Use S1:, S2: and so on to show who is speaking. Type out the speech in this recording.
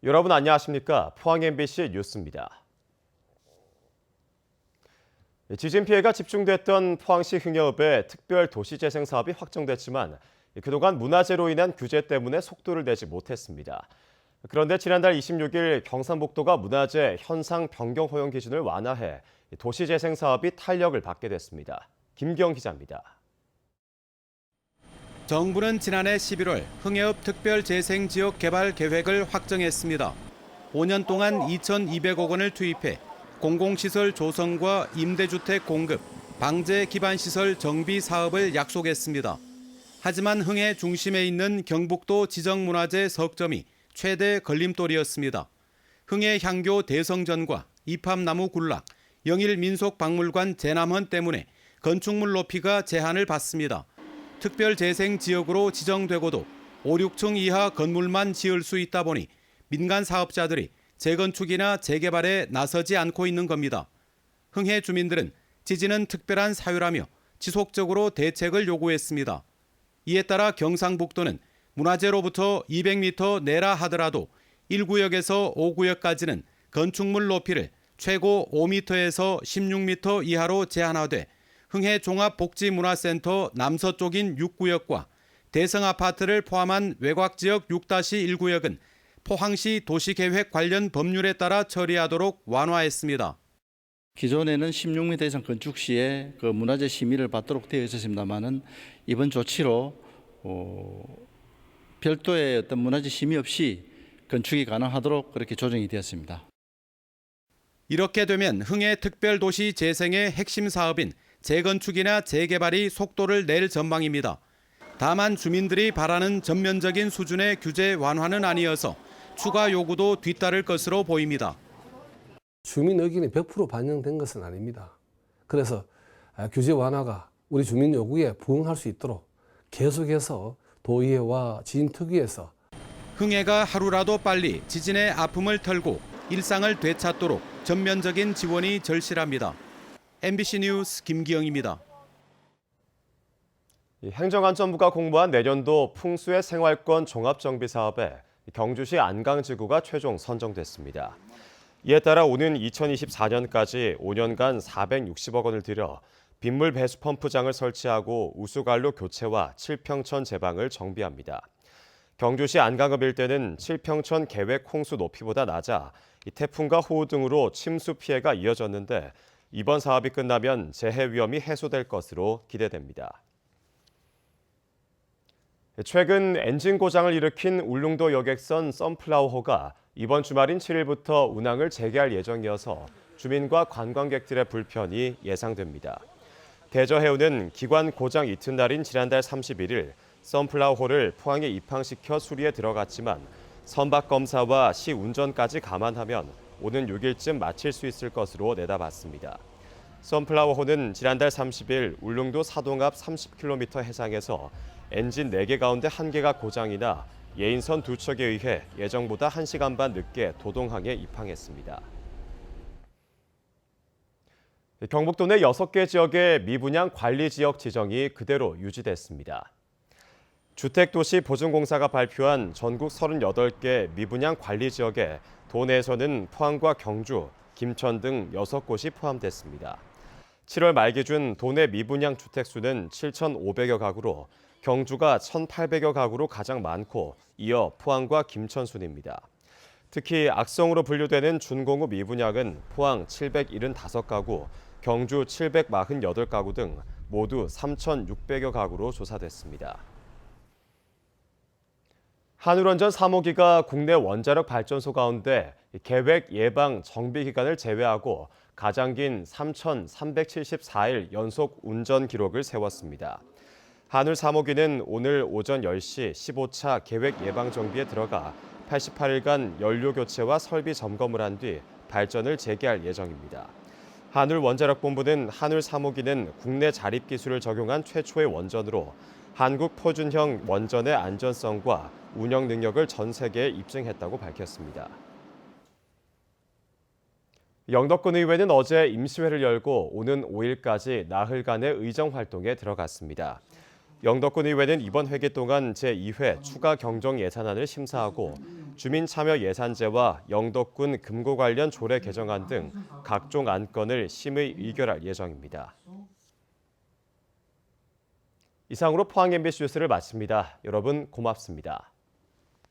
S1: 여러분 안녕하십니까? 포항 MBC 뉴스입니다. 지진 피해가 집중됐던 포항시 흥해읍의 특별 도시재생 사업이 확정됐지만 그동안 문화재로 인한 규제 때문에 속도를 내지 못했습니다. 그런데 지난달 26일 경상북도가 문화재 현상 변경 허용 기준을 완화해 도시재생 사업이 탄력을 받게 됐습니다. 김기영 기자입니다.
S2: 정부는 지난해 11월 흥해읍 특별재생지역 개발 계획을 확정했습니다. 5년 동안 2,200억 원을 투입해 공공시설 조성과 임대주택 공급, 방제 기반시설 정비 사업을 약속했습니다. 하지만 흥해 중심에 있는 경북도 지정문화재 석점이 최대 걸림돌이었습니다. 흥해 향교 대성전과 이팝나무 군락, 영일민속박물관 재남헌 때문에 건축물 높이가 제한을 받습니다. 특별재생지역으로 지정되고도 5, 6층 이하 건물만 지을 수 있다 보니 민간 사업자들이 재건축이나 재개발에 나서지 않고 있는 겁니다. 흥해 주민들은 지진은 특별한 사유라며 지속적으로 대책을 요구했습니다. 이에 따라 경상북도는 문화재로부터 200m 내라 하더라도 1구역에서 5구역까지는 건축물 높이를 최고 5m에서 16m 이하로 제한하되 흥해 종합복지문화센터 남서쪽인 6구역과 대성아파트를 포함한 외곽지역 6-1구역은 포항시 도시계획 관련 법률에 따라 처리하도록 완화했습니다.
S3: 기존에는 16m 이상 건축 시에 그 문화재 심의를 받도록 되어 있었습니다만은 이번 조치로 별도의 어떤 문화재 심의 없이 건축이 가능하도록 그렇게 조정이 되었습니다.
S2: 이렇게 되면 흥해 특별도시 재생의 핵심 사업인 재건축이나 재개발이 속도를 낼 전망입니다. 다만 주민들이 바라는 전면적인 수준의 규제 완화는 아니어서 추가 요구도 뒤따를 것으로 보입니다.
S4: 주민 의견이 100% 반영된 것은 아닙니다. 그래서 규제 완화가 우리 주민 요구에 부응할 수 있도록 계속해서 도의회와 지진특위에서
S2: 흥해가 하루라도 빨리 지진의 아픔을 털고 일상을 되찾도록 전면적인 지원이 절실합니다. MBC 뉴스 김기영입니다.
S1: 행정안전부가 공모한 내년도 풍수의 생활권 종합정비 사업에 경주시 안강지구가 최종 선정됐습니다. 이에 따라 오는 2024년까지 5년간 460억 원을 들여 빗물 배수 펌프장을 설치하고 우수관로 교체와 칠평천 제방을 정비합니다. 경주시 안강읍 일대는 칠평천 계획 홍수 높이보다 낮아 태풍과 호우 등으로 침수 피해가 이어졌는데 이번 사업이 끝나면 재해 위험이 해소될 것으로 기대됩니다. 최근 엔진 고장을 일으킨 울릉도 여객선 선플라워호가 이번 주말인 7일부터 운항을 재개할 예정이어서 주민과 관광객들의 불편이 예상됩니다. 대저해운은 기관 고장 이튿날인 지난달 31일 선플라워호를 포항에 입항시켜 수리에 들어갔지만 선박 검사와 시 운전까지 감안하면 오는 6일쯤 마칠 수 있을 것으로 내다봤습니다. 선플라워호는 지난달 30일 울릉도 사동 앞 30km 해상에서 엔진 4개 가운데 1개가 고장이나 예인선 2척에 의해 예정보다 1시간 반 늦게 도동항에 입항했습니다. 경북도 내 6개 지역의 미분양 관리 지역 지정이 그대로 유지됐습니다. 주택도시보증공사가 발표한 전국 38개 미분양 관리 지역에 도내에서는 포항과 경주, 김천 등 6곳이 포함됐습니다. 7월 말 기준 도내 미분양 주택수는 7,500여 가구로 경주가 1,800여 가구로 가장 많고 이어 포항과 김천 순입니다. 특히 악성으로 분류되는 준공업 미분양은 포항 775가구, 경주 748가구 등 모두 3,600여 가구로 조사됐습니다. 한울원전 3호기가 국내 원자력 발전소 가운데 계획 예방 정비 기간을 제외하고 가장 긴 3,374일 연속 운전 기록을 세웠습니다. 한울 3호기는 오늘 오전 10시 15차 계획 예방 정비에 들어가 88일간 연료 교체와 설비 점검을 한 뒤 발전을 재개할 예정입니다. 한울 원자력본부는 한울 3호기는 국내 자립 기술을 적용한 최초의 원전으로 한국 표준형 원전의 안전성과 운영 능력을 전 세계에 입증했다고 밝혔습니다. 영덕군 의회는 어제 임시회를 열고 오는 5일까지 나흘간의 의정 활동에 들어갔습니다. 영덕군 의회는 이번 회기 동안 제2회 추가 경정 예산안을 심사하고 주민 참여 예산제와 영덕군 금고 관련 조례 개정안 등 각종 안건을 심의 의결할 예정입니다. 이상으로 포항 MBC 뉴스를 마칩니다. 여러분 고맙습니다.